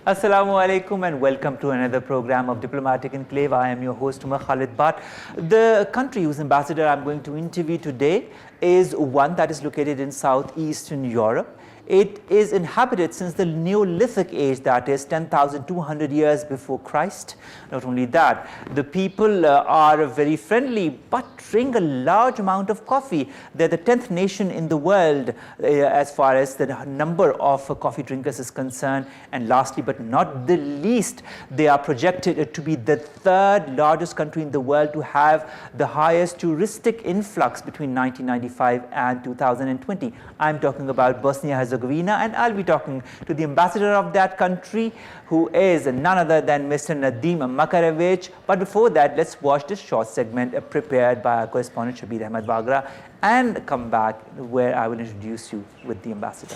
Assalamu alaikum and welcome to another program of Diplomatic Enclave. I am your host Omar Khalid Butt. The country whose ambassador I'm going to interview today is one that is located in southeastern Europe. It is inhabited since the Neolithic age, that is 10,200 years before Christ. Not only that, the people are very friendly but drink a large amount of coffee. They're the 10th nation in the world as far as the number of coffee drinkers is concerned. And lastly but not the least, they are projected to be the third largest country in the world to have the highest touristic influx between 1995 and 2020. I'm talking about Bosnia-Herzegovina, and I'll be talking to the ambassador of that country, who is none other than Mr. Nedim Makarevic. But before that, let's watch this short segment prepared by our correspondent Shabir Ahmed Wagra and come back where I will introduce you with the ambassador.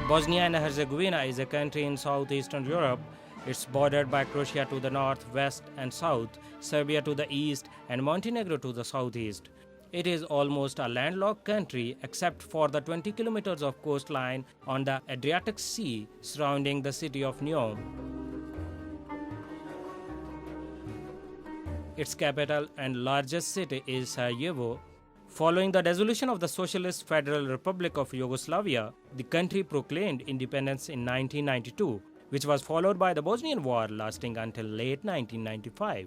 Bosnia and Herzegovina is a country in southeastern Europe. It's bordered by Croatia to the north, west and south, Serbia to the east and Montenegro to the southeast. It is almost a landlocked country except for the 20 kilometers of coastline on the Adriatic Sea surrounding the city of Neum. Its capital and largest city is Sarajevo. Following the dissolution of the Socialist Federal Republic of Yugoslavia, the country proclaimed independence in 1992, which was followed by the Bosnian War lasting until late 1995.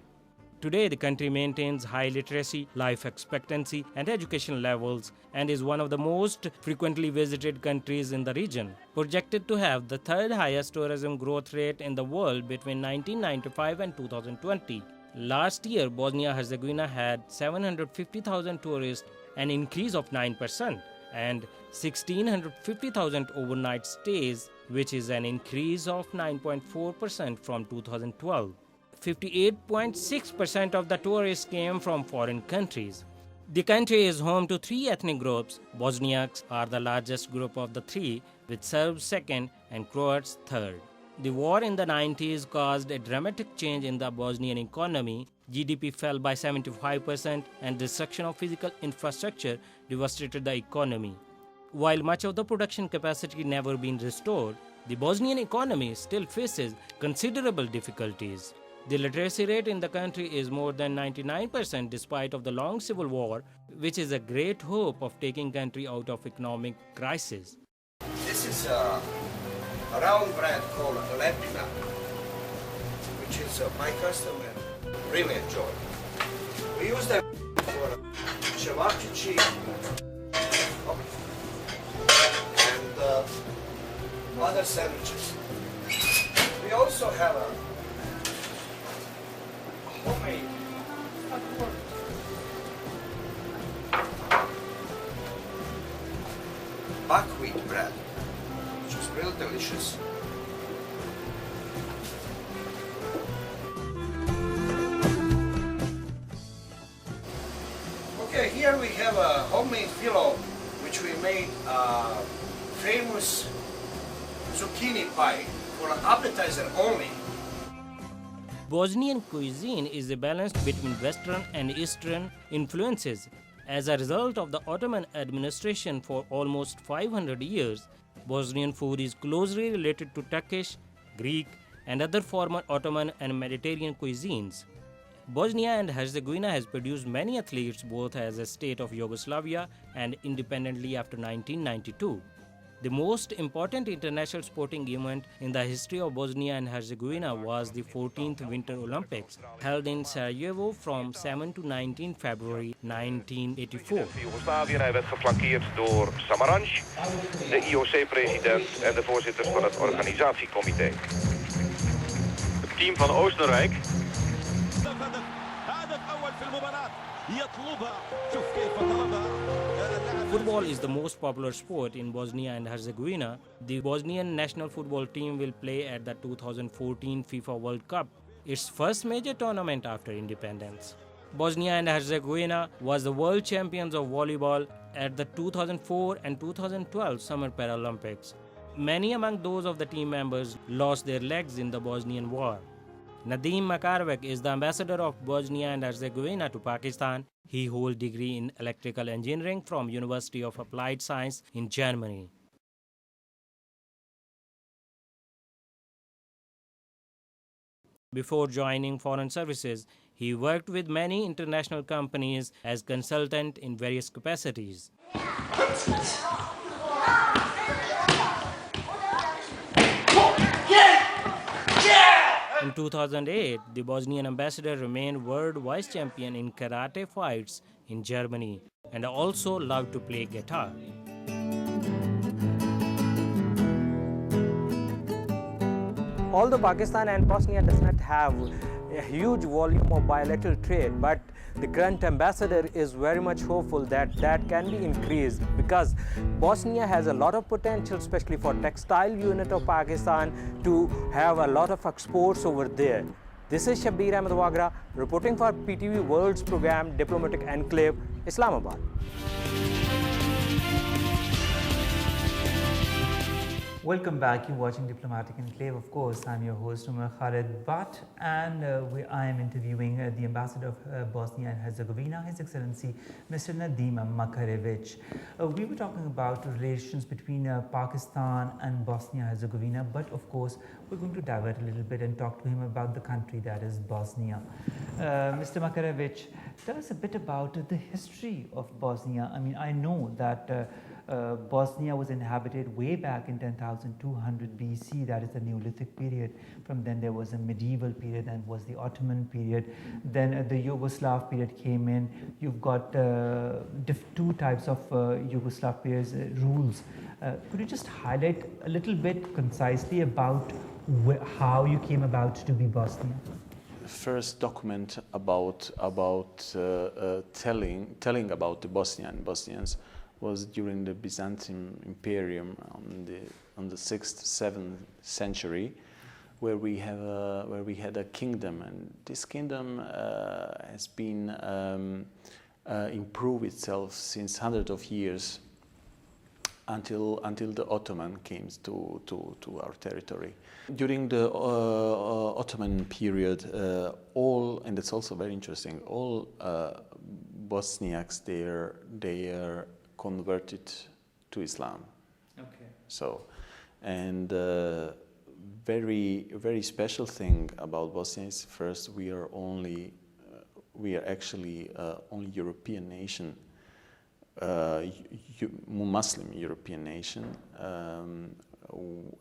Today, the country maintains high literacy, life expectancy, and education levels and is one of the most frequently visited countries in the region, projected to have the third highest tourism growth rate in the world between 1995 and 2020. Last year, Bosnia-Herzegovina had 750,000 tourists, an increase of 9%, and 1,650,000 overnight stays, which is an increase of 9.4% from 2012. 58.6% of the tourists came from foreign countries. The country is home to three ethnic groups. Bosniaks are the largest group of the three, with Serbs second and Croats third. The war in the 90s caused a dramatic change in the Bosnian economy. GDP fell by 75% and destruction of physical infrastructure devastated the economy. While much of the production capacity never been restored, the Bosnian economy still faces considerable difficulties. The literacy rate in the country is more than 99% despite of the long civil war, which is a great hope of taking country out of economic crisis. This is a round bread called lepina, which is my customer really enjoy. We use them for cevapići and other sandwiches. We also have a homemade buckwheat bread, which is real delicious. Okay, here we have a homemade filo, which we made famous zucchini pie for an appetizer only. Bosnian cuisine is a balance between Western and Eastern influences. As a result of the Ottoman administration for almost 500 years, Bosnian food is closely related to Turkish, Greek, and other former Ottoman and Mediterranean cuisines. Bosnia and Herzegovina has produced many athletes both as a state of Yugoslavia and independently after 1992. The most important international sporting event in the history of Bosnia and Herzegovina was the 14th Winter Olympics, held in Sarajevo from 7 to 19 February 1984. Joegoslavië. Hij werd geflankeerd door Samaranch, de IOC-president en de voorzitters van het organisatiecomité. Het team van Oostenrijk. Football is the most popular sport in Bosnia and Herzegovina. The Bosnian national football team will play at the 2014 FIFA World Cup, its first major tournament after independence. Bosnia and Herzegovina was the world champions of volleyball at the 2004 and 2012 Summer Paralympics. Many among those of the team members lost their legs in the Bosnian War. Nedim Makarevic is the ambassador of Bosnia and Herzegovina to Pakistan. He holds degree in electrical engineering from University of Applied Science in Germany. Before joining foreign services, he worked with many international companies as consultant in various capacities. In 2008, the Bosnian ambassador remained world vice champion in karate fights in Germany and also loved to play guitar. Although Pakistan and Bosnia does not have a huge volume of bilateral trade, but the current ambassador is very much hopeful that that can be increased because Bosnia has a lot of potential, especially for textile unit of Pakistan, to have a lot of exports over there. This is Shabbir Ahmed Wagra reporting for PTV World's program Diplomatic Enclave, Islamabad. Welcome back. You're watching Diplomatic Enclave. Of course, I'm your host, Omar Khalid Butt, and I am interviewing the ambassador of Bosnia and Herzegovina, His Excellency Mr. Nedim Makarevic. We were talking about relations between Pakistan and Bosnia and Herzegovina, but of course, we're going to divert a little bit and talk to him about the country that is Bosnia. Mr. Makarevic, tell us a bit about the history of Bosnia. I mean, I know that Bosnia was inhabited way back in 10,200 BC, that is the Neolithic period. From then there was a medieval period and was the Ottoman period. Then the Yugoslav period came in. You've got two types of Yugoslav periods rules. Could you just highlight a little bit concisely about how you came about to be Bosnia? First document about telling about the Bosnians was during the Byzantine Imperium on the 6th, 7th century, where we had a kingdom, and this kingdom has been improved itself since hundreds of years until the Ottoman came to our territory. During the Ottoman period, and it's also very interesting, all Bosniaks they are converted to Islam. Okay. So, and very special thing about Bosnia is first we are actually only European nation, Muslim European nation,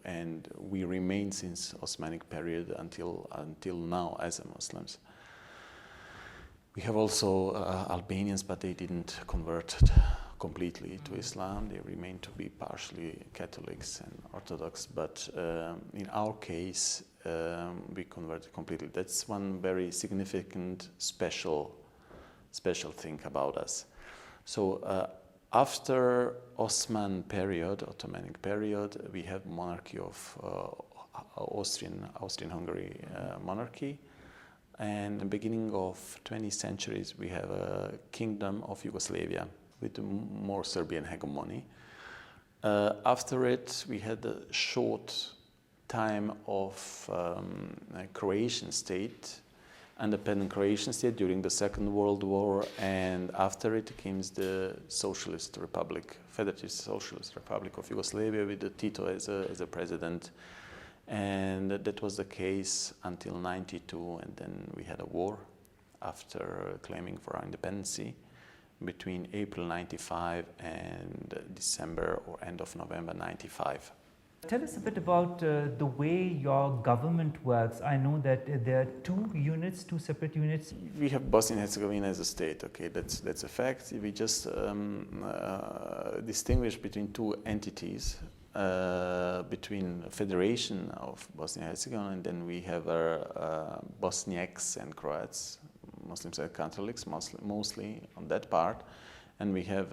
and we remain since Osmanic period until now as Muslims. We have also Albanians, but they didn't convert completely to Islam. They remain to be partially Catholics and Orthodox, but in our case, we converted completely. That's one very significant, special thing about us. So after Ottomanic period, we have monarchy of Austrian-Hungary monarchy. And the beginning of 20th centuries, we have a kingdom of Yugoslavia with more Serbian hegemony. After it, we had a short time of Croatian state, independent Croatian state during the Second World War, and after it came the Socialist Republic, Federative Socialist Republic of Yugoslavia with Tito as a president. And that was the case until '92, and then we had a war after claiming for our independence between April '95 and December or end of November '95. Tell us a bit about the way your government works. I know that there are two separate units. We have Bosnia and Herzegovina as a state. Okay, that's a fact. We just distinguish between two entities, between Federation of Bosnia and Herzegovina, and then we have our Bosniaks and Croats, Muslims and Catholics, mostly on that part. And we have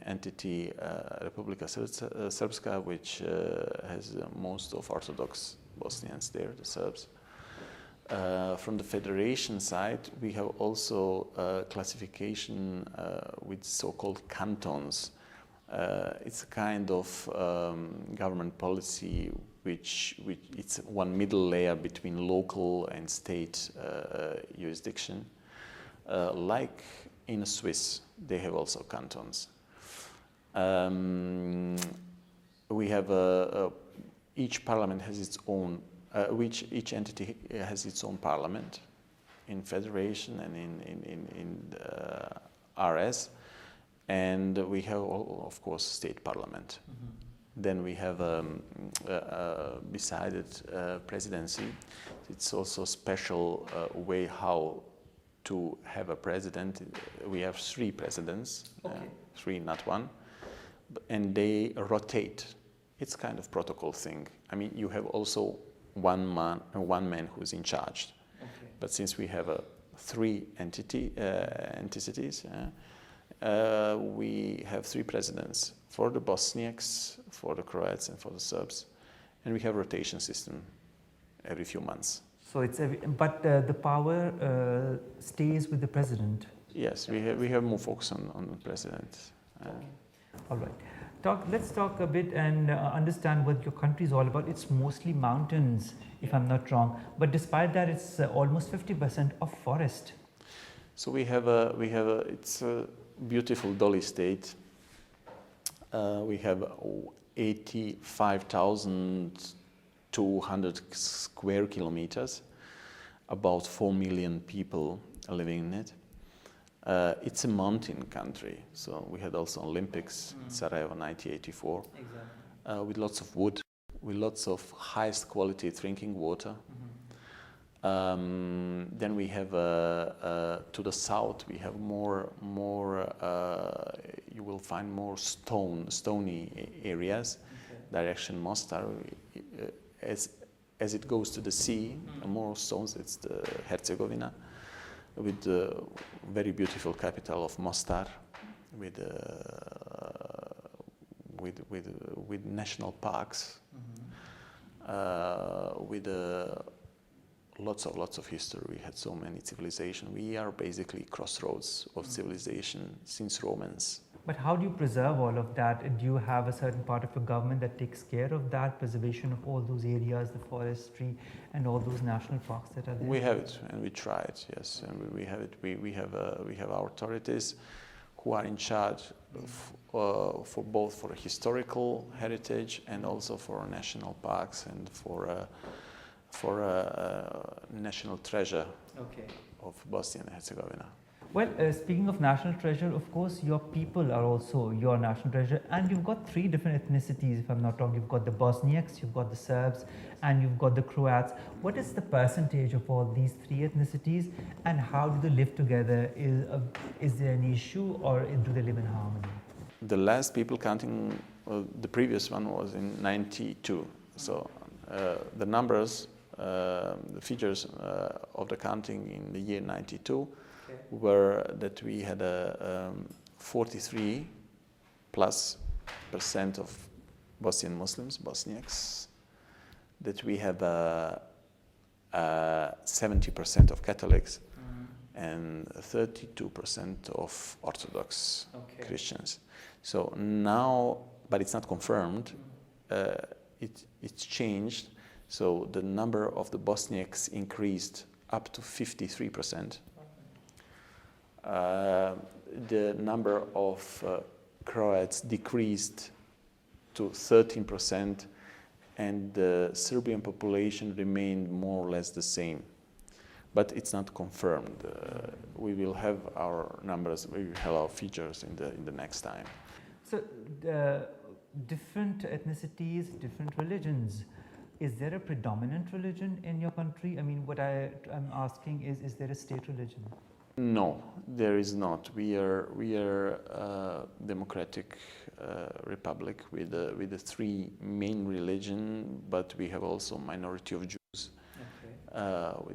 entity Republika Srpska, which has most of Orthodox Bosnians there, the Serbs. From the federation side, we have also classification with so-called cantons. It's a kind of government policy which it's one middle layer between local and state jurisdiction. Like in Swiss, they have also cantons. We have each parliament has its own, each entity has its own parliament in federation and in RS, and we have, of course, state parliament. Then we have beside it presidency. It's also a special way how to have a president. We have 3 presidents, Okay. 3, not 1, and they rotate. It's kind of protocol thing. I mean, you have also one man who's in charge. Okay. But since we have 3 entities, we have 3 presidents for the Bosniaks, for the Croats, and for the Serbs, and we have rotation system every few months. So it's but the power stays with the president. Yes, we have more focus on the president. All right. Let's talk a bit and understand what your country is all about. It's mostly mountains, if I'm not wrong. But despite that, it's almost 50% of forest. So it's a beautiful Dolly state. We have 85,200 square kilometers, about 4 million people living in it. It's a mountain country, so we had also Olympics in Sarajevo 1984, with lots of wood, with lots of highest quality drinking water. Then we have to the south we have more you will find more stony areas. Direction Mostar, as it goes to the sea, more stones. It's the Herzegovina, with the very beautiful capital of Mostar, with national parks, with lots of history. We had so many civilizations. We are basically crossroads of civilization since Romans. But how do you preserve all of that? Do you have a certain part of your government that takes care of that preservation of all those areas, the forestry, and all those national parks that are there? We have it, and we try it. Yes, and we have it. We have our authorities who are in charge for both for historical heritage and also for national parks and for national treasure of Bosnia and Herzegovina. Well, speaking of national treasure, of course, your people are also your national treasure, and you've got 3 different ethnicities, if I'm not wrong. You've got the Bosniaks, you've got the Serbs, and you've got the Croats. What is the percentage of all these 3 ethnicities, and how do they live together? Is there an issue, or do they live in harmony? The last people counting, the previous one was in 92. So the numbers, the figures of the counting in the year 92 were that we had 43% of Bosnian Muslims, Bosniaks, that we have 70% of Catholics and 32% of Orthodox Christians. So now, but it's not confirmed, it's changed. So the number of the Bosniaks increased up to 53%. The number of Croats decreased to 13%, and the Serbian population remained more or less the same. But it's not confirmed. We will have our numbers, we will have our figures in the next time. So, different ethnicities, different religions. Is there a predominant religion in your country? I mean, what I'm asking is there a state religion? No, there is not. We are a democratic republic with the 3 main religion, but we have also minority of Jews. We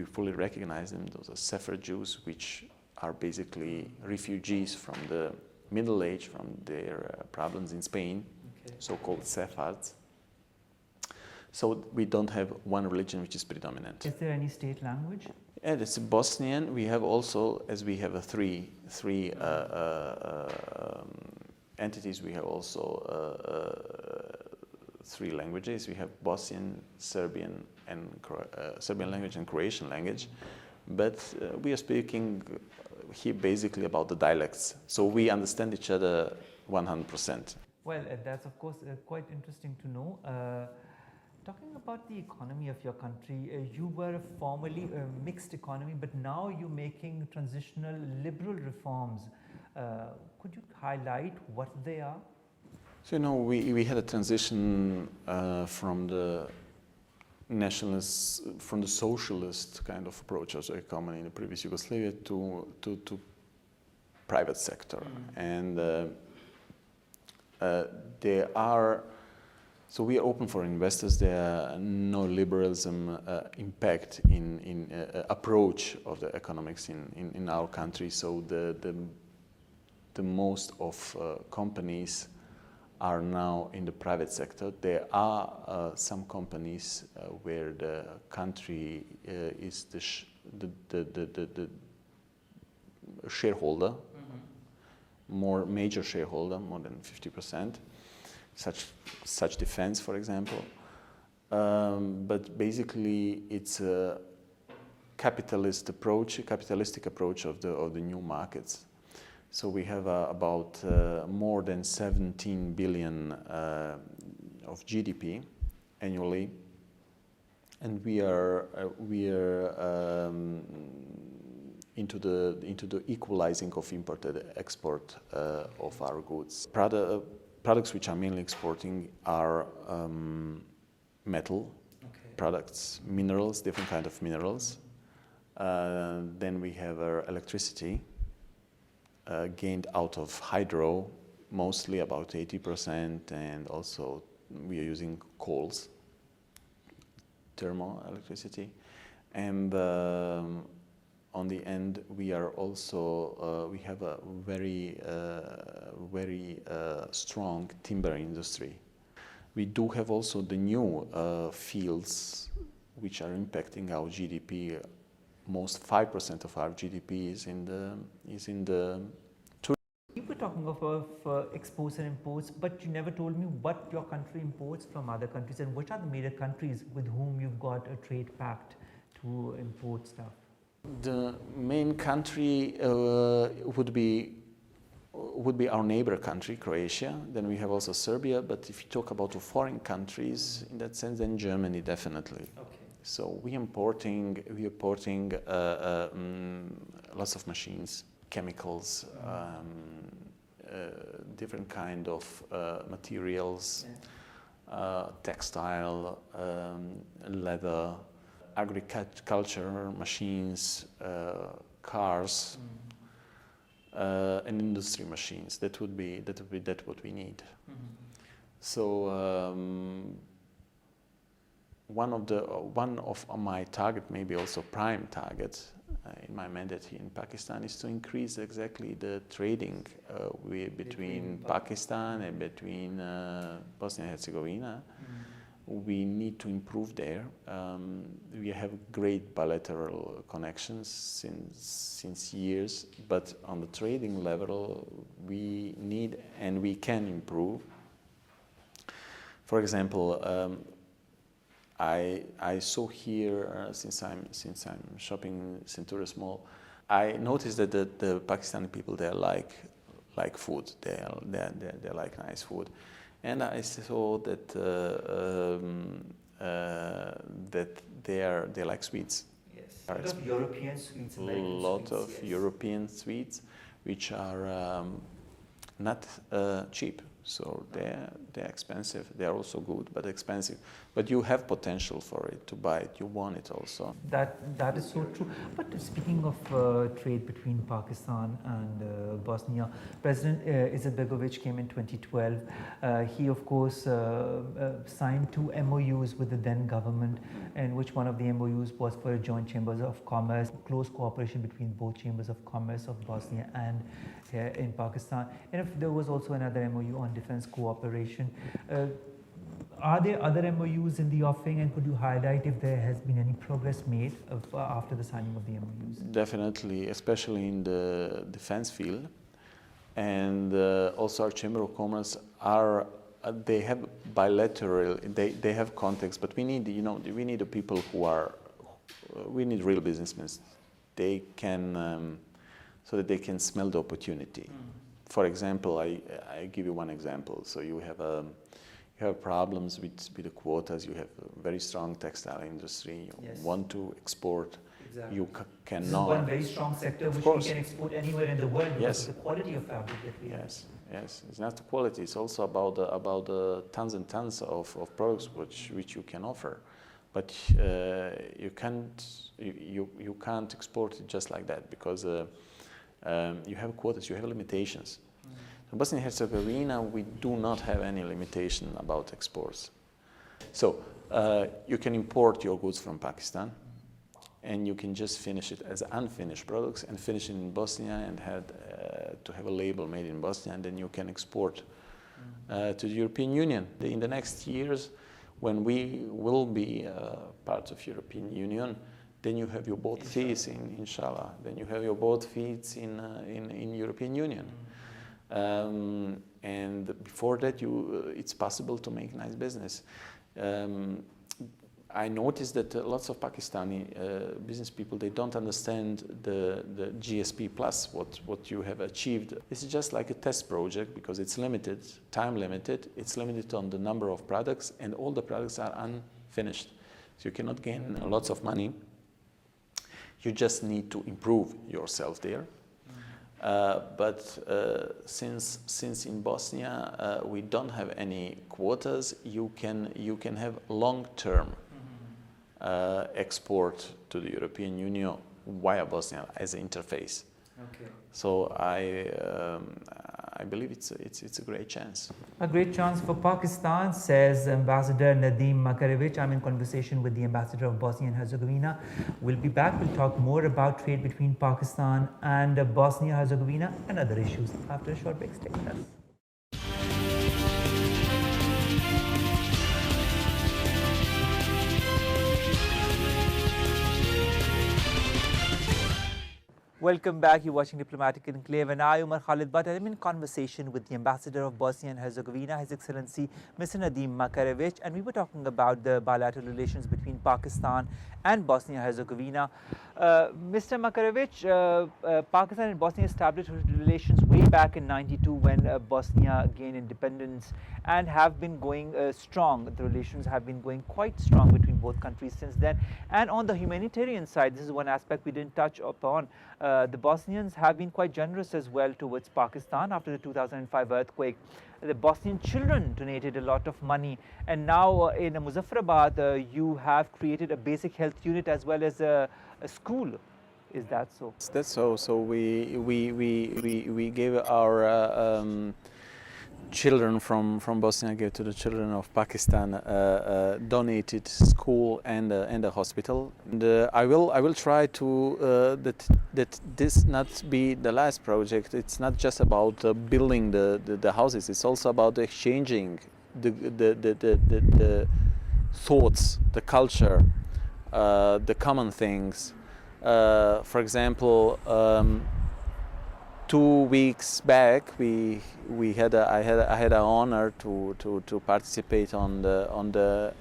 fully recognize them. Those are Sephardi Jews, which are basically refugees from the Middle Age, from their problems in Spain, so-called Sephards. So we don't have one religion which is predominant. Is there any state language? And it's Bosnian. We have also, as we have three entities, we have also three languages. We have Bosnian, Serbian, and Serbian language and Croatian language. But we are speaking here basically about the dialects. So we understand each other 100%. Well, that's of course quite interesting to know. Talking about the economy of your country, you were formerly a mixed economy, but now you're making transitional liberal reforms. Could you highlight what they are? So, we had a transition from the nationalist, from the socialist kind of approach of the economy in the previous Yugoslavia to private sector. And there are, so we are open for investors. There are no liberalism impact in approach of the economics in our country. So the most of companies are now in the private sector. There are some companies where the country is the shareholder, more major shareholder, more than 50%, such defense, for example. But basically, it's a capitalist approach, a capitalistic approach of the new markets. So we have about more than 17 billion of GDP annually, and we are into the equalizing of imported export of our goods. Products which are mainly exporting are metal products, minerals, different kind of minerals. Then we have our electricity. Gained out of hydro, mostly about 80%, and also we are using coals, thermal electricity. And on the end, we are also, we have a very strong timber industry. We do have also the new fields which are impacting our GDP. Most 5% of our GDP is in the tourism. You were talking of exports and imports, but you never told me what your country imports from other countries and which are the major countries with whom you've got a trade pact to import stuff. The main country would be our neighbor country, Croatia. Then we have also Serbia. But if you talk about the foreign countries, in that sense, then Germany definitely. Okay. So we importing lots of machines, chemicals, different kind of materials, textile, leather, agriculture machines, cars, and industry machines. That would be what we need. So. One of my target, maybe also prime target in my mandate here in Pakistan, is to increase exactly the trading between Pakistan and between Bosnia and Herzegovina. We need to improve there. We have great bilateral connections since years, but on the trading level, we need and we can improve. For example. I saw here, since I'm shopping in Centurious Mall, I noticed that the Pakistani people, they like food. They like nice food, and I saw that they like sweets. Yes, a lot of European sweets. A lot of European sweets, which are not cheap. So they're expensive. They're also good, but expensive. But you have potential for it to buy it. You want it also. That is so true. But speaking of trade between Pakistan and Bosnia, President Izetbegovic came in 2012. He, of course, signed 2 MOUs with the then government, in which one of the MOUs was for a joint chambers of commerce, close cooperation between both chambers of commerce of Bosnia and in Pakistan. And if there was also another MOU on defense cooperation. Are there other MOUs in the offing, and could you highlight if there has been any progress made after the signing of the MOUs? Definitely, especially in the defense field. And also our Chamber of Commerce are they have bilateral, they have contacts, but we need, we need the people who are, we need real businessmen. They can, so that they can smell the opportunity. For example, I give you one example. So you have problems with the quotas. You have a very strong textile industry. You want to export. Exactly. You cannot. This is one very strong sector which we can export anywhere in the world because of the quality of fabric that we have. Yes. It's not the quality. It's also about the tons and tons of products which you can offer, but you can't export it just like that because you have quotas. You have limitations. In Bosnia and Herzegovina, we do not have any limitation about exports. So you can import your goods from Pakistan, and you can just finish it as unfinished products and finish it in Bosnia and to have a label made in Bosnia, and then you can export to the European Union. In the next years, when we will be part of European Union, then you have your both fees inshallah. Then you have your both fees in European Union. And before that, it's possible to make nice business. I noticed that lots of Pakistani business people, they don't understand the GSP plus, what you have achieved. This is just like a test project because it's limited, time limited, it's limited on the number of products, and all the products are unfinished. So you cannot gain lots of money. You just need to improve yourself there. But since in Bosnia we don't have any quotas, you can have long-term export to the European Union via Bosnia as an interface. Okay. So I believe it's a great chance. A great chance for Pakistan, says Ambassador Nedim Makarevic. I'm in conversation with the Ambassador of Bosnia and Herzegovina. We'll be back. We'll talk more about trade between Pakistan and Bosnia and Herzegovina and other issues after a short break. Stay with us. Welcome back. You're watching Diplomatic Enclave, and I, Omar Khalid Butt, I'm in conversation with the Ambassador of Bosnia and Herzegovina, His Excellency Mr. Nedim Makarevic, and we were talking about the bilateral relations between Pakistan and Bosnia and Herzegovina. Mr. Makarevic, Pakistan and Bosnia established relations way back in '92 when Bosnia gained independence, and have been going strong. The relations have been going quite strong between both countries since then. And on the humanitarian side, this is one aspect we didn't touch upon. The Bosnians have been quite generous as well towards Pakistan after the 2005 earthquake. The Bosnian children donated a lot of money, and now in Muzaffarabad you have created a basic health unit as well as a school. Is that so? That's so. So we gave our children from Bosnia, gave to the children of Pakistan donated school and a hospital. And I will try to that this not be the last project. It's not just about building the houses. It's also about exchanging the thoughts, the culture, the common things. For example, 2 weeks back, I had an honor to participate on the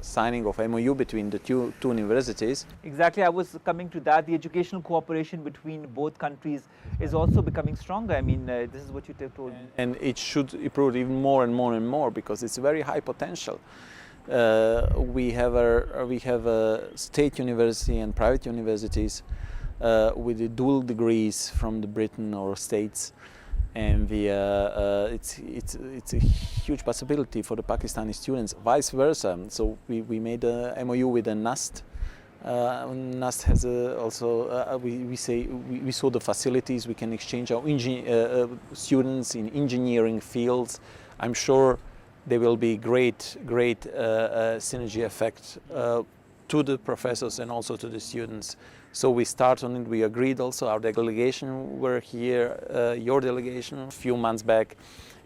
signing of MOU between the two universities. Exactly, I was coming to that. The educational cooperation between both countries is also becoming stronger. I mean, this is what you told me. And it should improve even more and more and more because it's very high potential. We have a state university and private universities with the dual degrees from the Britain or States, and it's a huge possibility for the Pakistani students. Vice versa. So we made a MOU with the NAST. NAST has also we saw the facilities. We can exchange our students in engineering fields. I'm sure there will be great synergy effect to the professors and also to the students. So we start on it. We agreed also. Our delegation were here, your delegation, a few months back,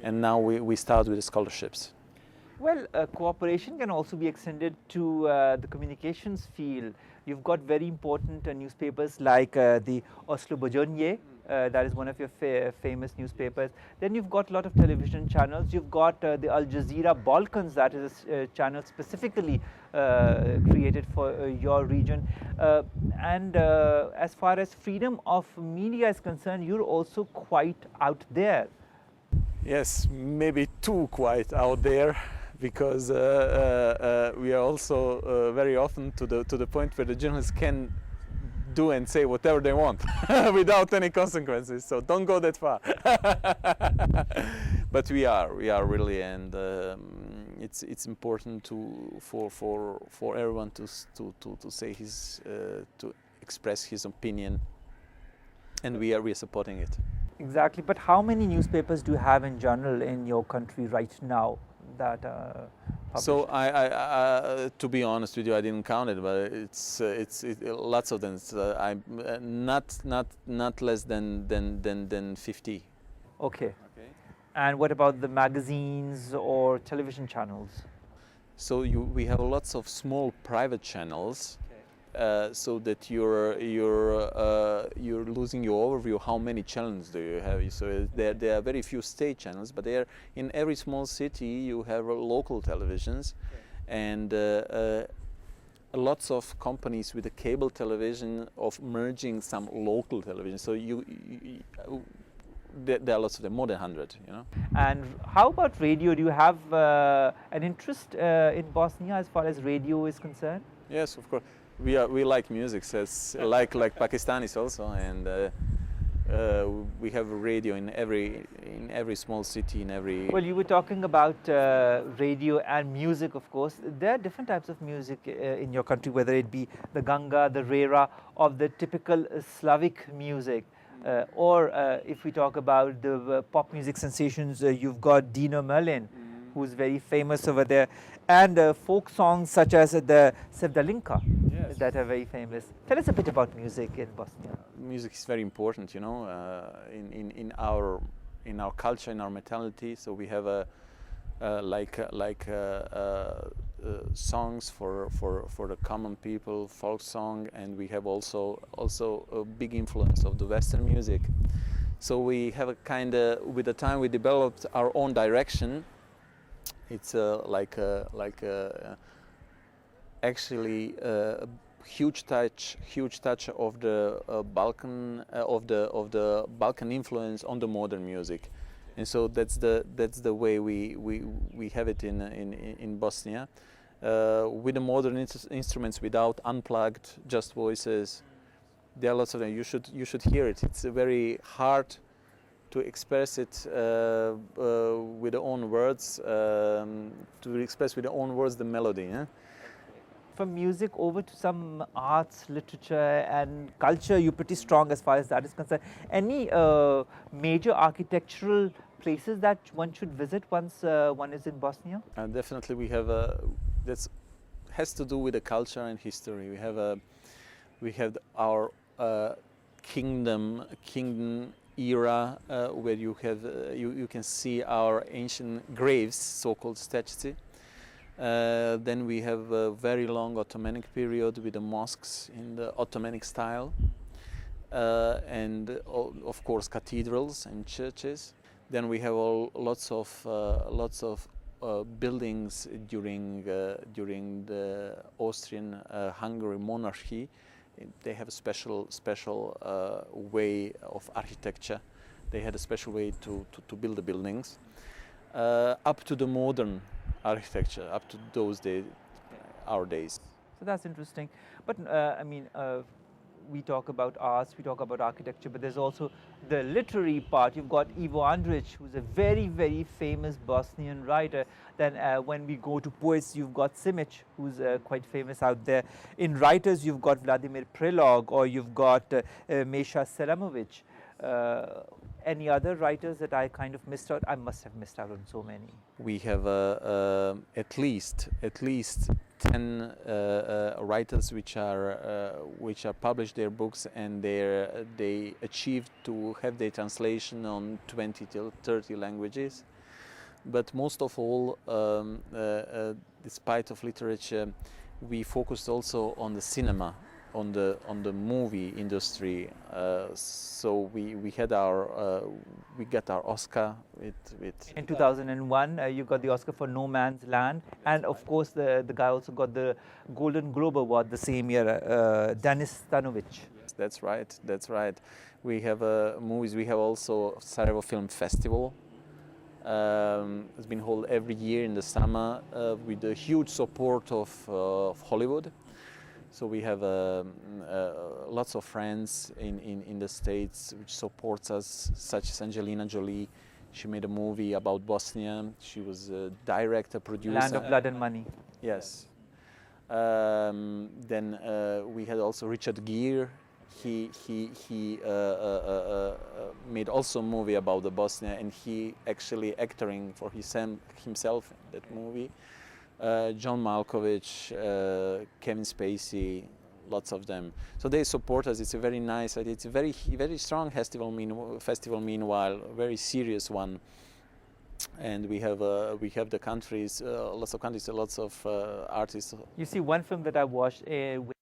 and now we start with the scholarships. Well, cooperation can also be extended to the communications field. You've got very important newspapers like the Oslo Bojornje, that is one of your famous newspapers. Then you've got a lot of television channels. You've got the Al Jazeera Balkans, that is a channel specifically created for your region. As far as freedom of media is concerned, you're also quite out there. Yes, maybe too quite out there, because we are also very often to the point where the journalists can do and say whatever they want without any consequences. So don't go that far. But we are really, and it's important for everyone to say his to express his opinion, and we are supporting it. Exactly, but how many newspapers do you have in general in your country right now that publish? So I to be honest with you, I didn't count it, but it's lots of them. I'm not less than 50. Okay. And what about the magazines or television channels? So we have lots of small private channels. So that you're losing your overview. How many channels do you have? So there are very few state channels, but there in every small city you have local televisions, and lots of companies with a cable television of merging some local television. So there are lots of them, more than 100. You know. And how about radio? Do you have an interest in Bosnia as far as radio is concerned? Yes, of course. We like music, so it's like Pakistanis also, and we have a radio in every small city, in every. Well, you were talking about radio and music, of course. There are different types of music in your country, whether it be the Ganga, the Rera, of the typical Slavic music, or if we talk about the pop music sensations, you've got Dino Merlin, who's very famous over there, and folk songs such as the Sevdalinka, that are very famous. Tell us a bit about music in Bosnia. Music is very important, you know, in our culture, in our mentality. So we have songs for the common people, folk song, and we have also a big influence of the Western music. So we have a kind of, with the time, we developed our own direction. It's actually a huge touch of the Balkan influence on the modern music, and so that's the way we have it in Bosnia, with the modern instruments, without unplugged, just voices. There are lots of them. You should hear it. It's very hard to express it with the own words, to express with the own words the melody. From music over to some arts, literature and culture, you're pretty strong as far as that is concerned. Any major architectural places that one should visit once one is in Bosnia? Definitely, we have that has to do with the culture and history. We have our kingdom era, where you have you can see our ancient graves, so-called statues. Then we have a very long Ottomanic period with the mosques in the Ottomanic style, and of course cathedrals and churches. Then we have lots of buildings during the Austrian-Hungary monarchy. They have a special way of architecture. They had a special way to build the buildings, up to the modern architecture, up to those days, our days. So that's interesting. But I mean, we talk about arts, we talk about architecture, but there's also the literary part. You've got Ivo Andrić, who's a very, very famous Bosnian writer. Then when we go to poets, you've got Simić, who's quite famous out there. In writers, you've got Vladimir Prelog, or you've got Meša Selimović. Any other writers that I kind of missed out? I must have missed out on so many. We have at least 10 writers which published their books, and they achieved to have their translation on 20 till 30 languages. But most of all, despite of literature, we focused also on the cinema. on the movie industry. So we got our Oscar with In 2001, you got the Oscar for No Man's Land, and of course the guy also got the Golden Globe Award the same year, Denis Stanovic. That's right. That's right. We have movies. We have also Sarajevo Film Festival. It's been held every year in the summer with the huge support of Hollywood. So we have lots of friends in the States which supports us, such as Angelina Jolie. She made a movie about Bosnia. She was a director, producer. Land of Blood and Money. Yes. Then we had also Richard Gere. He made also a movie about the Bosnia, and he actually acting for himself in that movie. John Malkovich, Kevin Spacey, lots of them. So they support us. It's a very nice. It's a very strong festival. Meanwhile, a very serious one. And we have the countries, lots of countries, lots of artists. You see, one film that I watched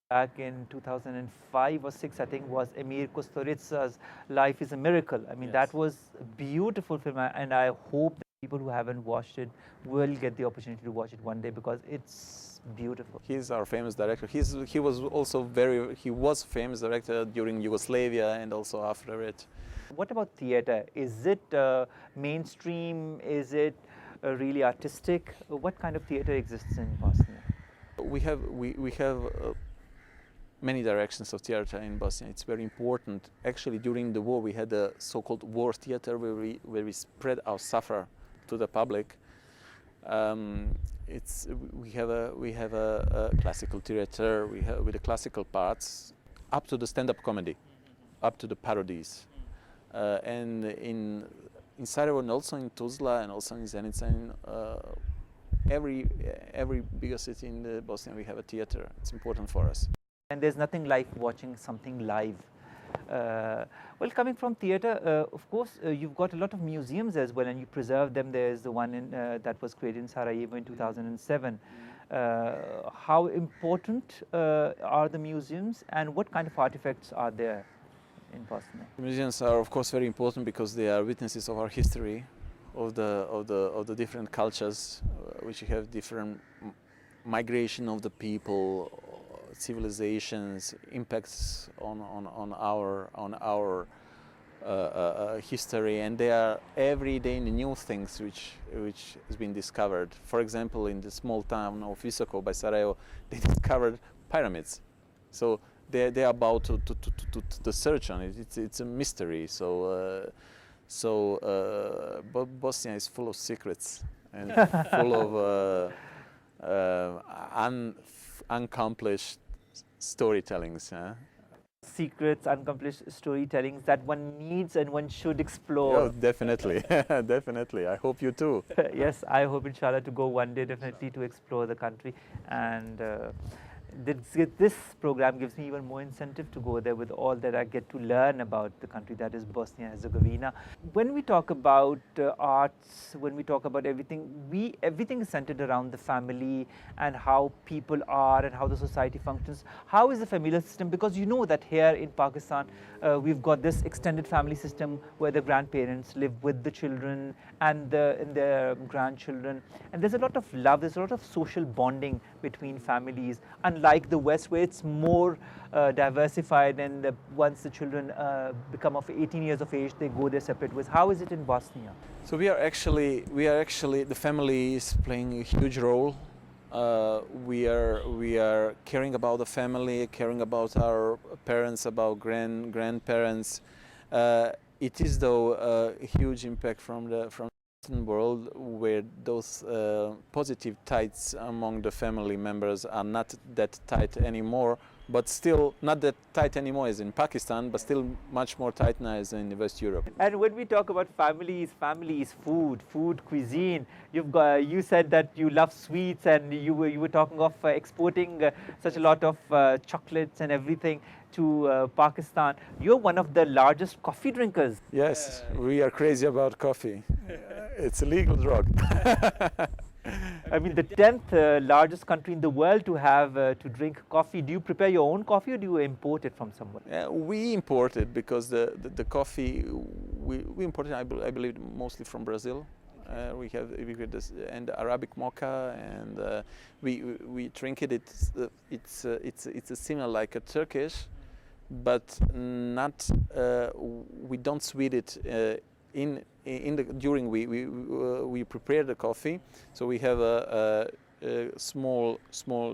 back in 2005 or 6, I think, was Emir Kusturica's Life is a Miracle. I mean, Yes. that was a beautiful film, and I hope that people who haven't watched it will get the opportunity to watch it one day, because it's beautiful. He's our famous director. He was famous director during Yugoslavia and also after it. What about theater? Is it mainstream? Is it really artistic? What kind of theater exists in Bosnia? We have many directions of theater in Bosnia. It's very important. Actually, during the war, we had a so-called war theater where we spread our suffer to the public. We have a classical theater. With the classical parts, up to the stand-up comedy, up to the parodies, and in Sarajevo and also in Tuzla and also in Zenica. Every bigger city in Bosnia, we have a theater. It's important for us. And there's nothing like watching something live. Well, coming from theater, of course, you've got a lot of museums as well, and you preserve them. There's the one that was created in Sarajevo in 2007. How important are the museums, and what kind of artifacts are there in Bosnia? The museums are, of course, very important because they are witnesses of our history, of the different cultures, which have different migration of the people, civilizations, impacts on our history, and they are every day new things which has been discovered. For example, in the small town of Visoko by Sarajevo, they discovered pyramids. So they are about to search on it. It's a mystery. So Bosnia is full of secrets and full of unaccomplished storytellings. Secrets, unaccomplished storytellings that one needs and one should explore. Oh, definitely, definitely. I hope you too. Yes, I hope, inshallah, to go one day definitely to explore the country, and this program gives me even more incentive to go there with all that I get to learn about the country that is Bosnia and Herzegovina. When we talk about arts, when we talk about everything, everything is centered around the family and how people are and how the society functions. How is the familial system? Because you know that here in Pakistan, we've got this extended family system where the grandparents live with the children and their grandchildren, and there's a lot of love, there's a lot of social bonding between families, unlike the West, where it's more diversified, and once the children become of 18 years of age, they go their separate ways. How is it in Bosnia? So we are actually the family is playing a huge role. We are caring about the family, caring about our parents, about grandparents. It is though a huge impact from the Western world, where those positive ties among the family members are not that tight anymore, but still not that tight anymore as in Pakistan, but still much more tight now as in West Europe. And when we talk about families, food, cuisine, you said that you love sweets, and you were talking of exporting such a lot of chocolates and everything to Pakistan. You're one of the largest coffee drinkers. Yes, we are crazy about coffee. It's a legal drug. I mean, the 10th largest country in the world to have to drink coffee. Do you prepare your own coffee or do you import it from somewhere? We import it because the coffee we import it, I believe, mostly from Brazil. We have this and Arabic mocha, and we drink it. It's similar like a Turkish, but not. We don't sweet it during we prepare the coffee. So we have a small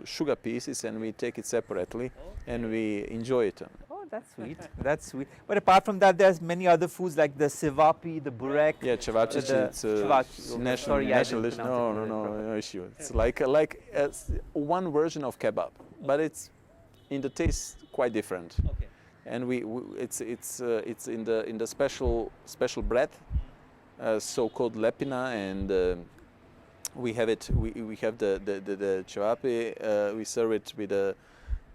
sugar pieces, and we take it separately, and we enjoy it. Oh, that's sweet. That's sweet. But apart from that, there's many other foods like the cevapi, the burek. Yeah, cevapi. It's national dish. No issue. It's like one version of kebab, but it's in the taste quite different. Okay. And it's in the special bread, so-called lepina, and we have it. We have the cevapi. We serve it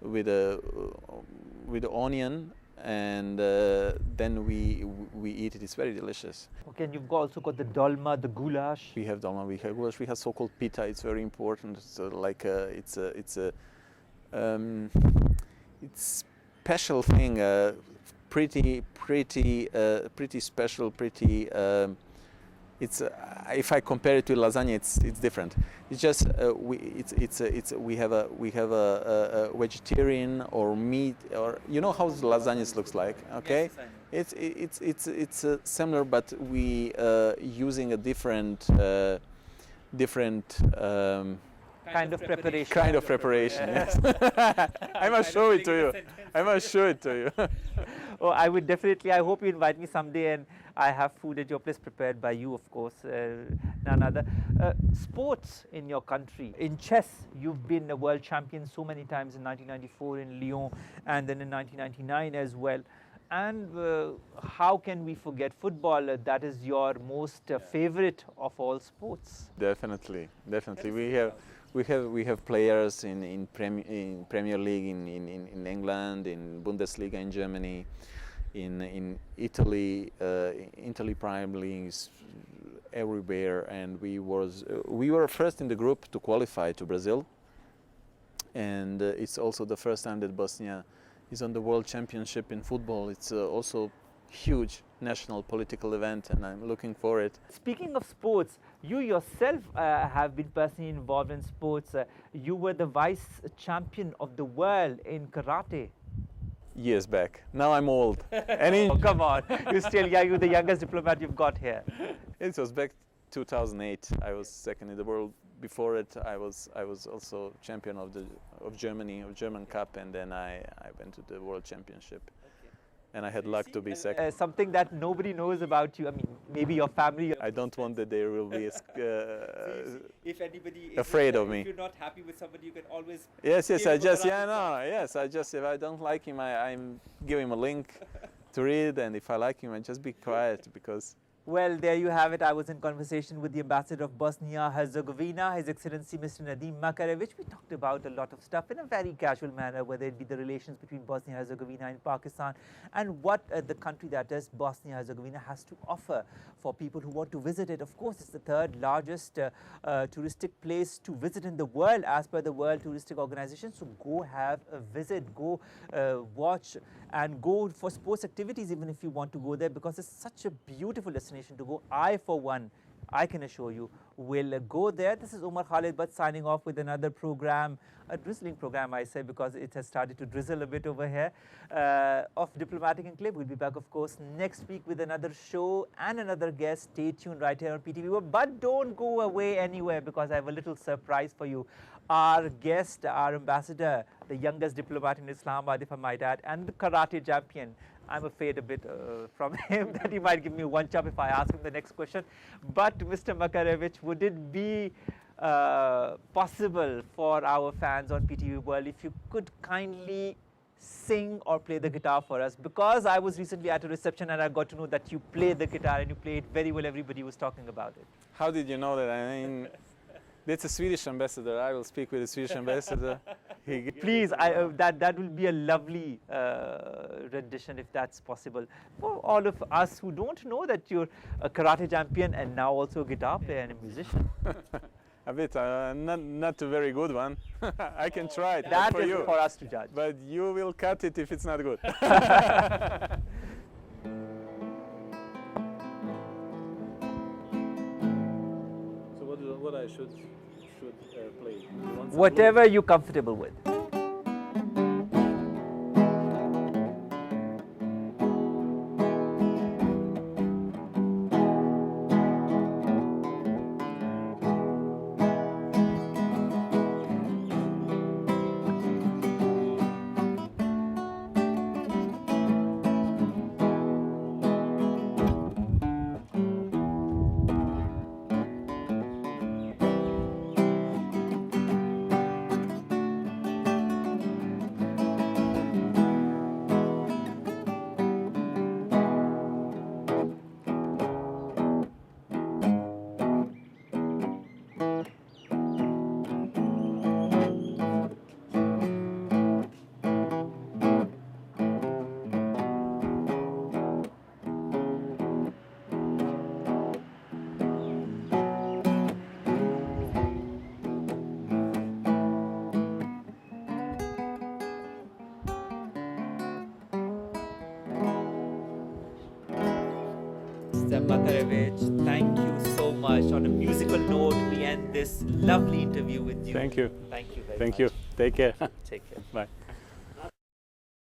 with the onion, and then we eat it. It's very delicious. Okay, and you've also got the dolma, the goulash. We have dolma. We have goulash. We have so-called pita. It's very important. It's special thing. Pretty special. It's if I compare it to lasagna, it's different. It's just we have a vegetarian or meat, or you know how the lasagna looks like, okay? Yes, it's similar, but we using a different kind of preparation. Kind of preparation. Yes. I must show it to you. Oh, I would definitely. I hope you invite me someday, and I have food at your place prepared by you, of course, none other. Sports in your country. In chess, you've been a world champion so many times in 1994 in Lyon, and then in 1999 as well. And how can we forget football? That is your most favorite of all sports. Definitely. We have players in Premier League in England, in Bundesliga in Germany, in Italy, Prime Leagues, everywhere, and we were first in the group to qualify to Brazil, and it's also the first time that Bosnia is on the World Championship in football. It's also huge national political event, and I'm looking for it. Speaking of sports, you yourself have been personally involved in sports. You were the vice champion of the world in karate. Years back. Now I'm old. Oh, come on. You're the youngest diplomat you've got here. It was back 2008. I was second in the world. Before it, I was also champion of German Cup, and then I went to the World Championship. And I had luck to be second. Something that nobody knows about you. I mean, maybe your family. I don't want that they will be if anybody afraid of me. If you're not happy with somebody, you can always. Yes. If I don't like him, I'm give him a link to read, and if I like him, I just be quiet because. Well, there you have it. I was in conversation with the ambassador of Bosnia Herzegovina, His Excellency Mr. Nedim Makarevic. We talked about a lot of stuff in a very casual manner, whether it be the relations between Bosnia Herzegovina and Pakistan, and what the country that is Bosnia Herzegovina has to offer for people who want to visit it. Of course, it's the third largest touristic place to visit in the world as per the World Touristic Organization. So go have a visit, go watch, and go for sports activities even if you want to go there, because it's such a beautiful destination to go. I, for one, I can assure you, will go there. This is Omar Khalid Butt signing off with another program, a drizzling program, I say, because it has started to drizzle a bit over here, of Diplomatic Enclave. We'll be back, of course, next week with another show and another guest. Stay tuned right here on PTV World. But don't go away anywhere, because I have a little surprise for you. Our guest, our ambassador, the youngest diplomat in Islamabad, if I might add, and the karate champion. I'm afraid a bit from him that he might give me one chop if I ask him the next question. But Mr. Makarevic, would it be possible for our fans on PTV World if you could kindly sing or play the guitar for us? Because I was recently at a reception and I got to know that you play the guitar and you play it very well. Everybody was talking about it. How did you know that? I mean, that's a Swedish ambassador. I will speak with the Swedish ambassador. Please, that will be a lovely rendition if that's possible. For all of us who don't know that you're a karate champion and now also a guitar player and a musician. A bit, not a very good one. I can try it That for is you. for us to judge. But you will cut it if it's not good. So what I should play? You want some Whatever you're comfortable with. Nedim Makarevic, thank you so much. On a musical note, we end this lovely interview with you. Thank you. Thank you very much. Thank you. Take care. Take care. Bye.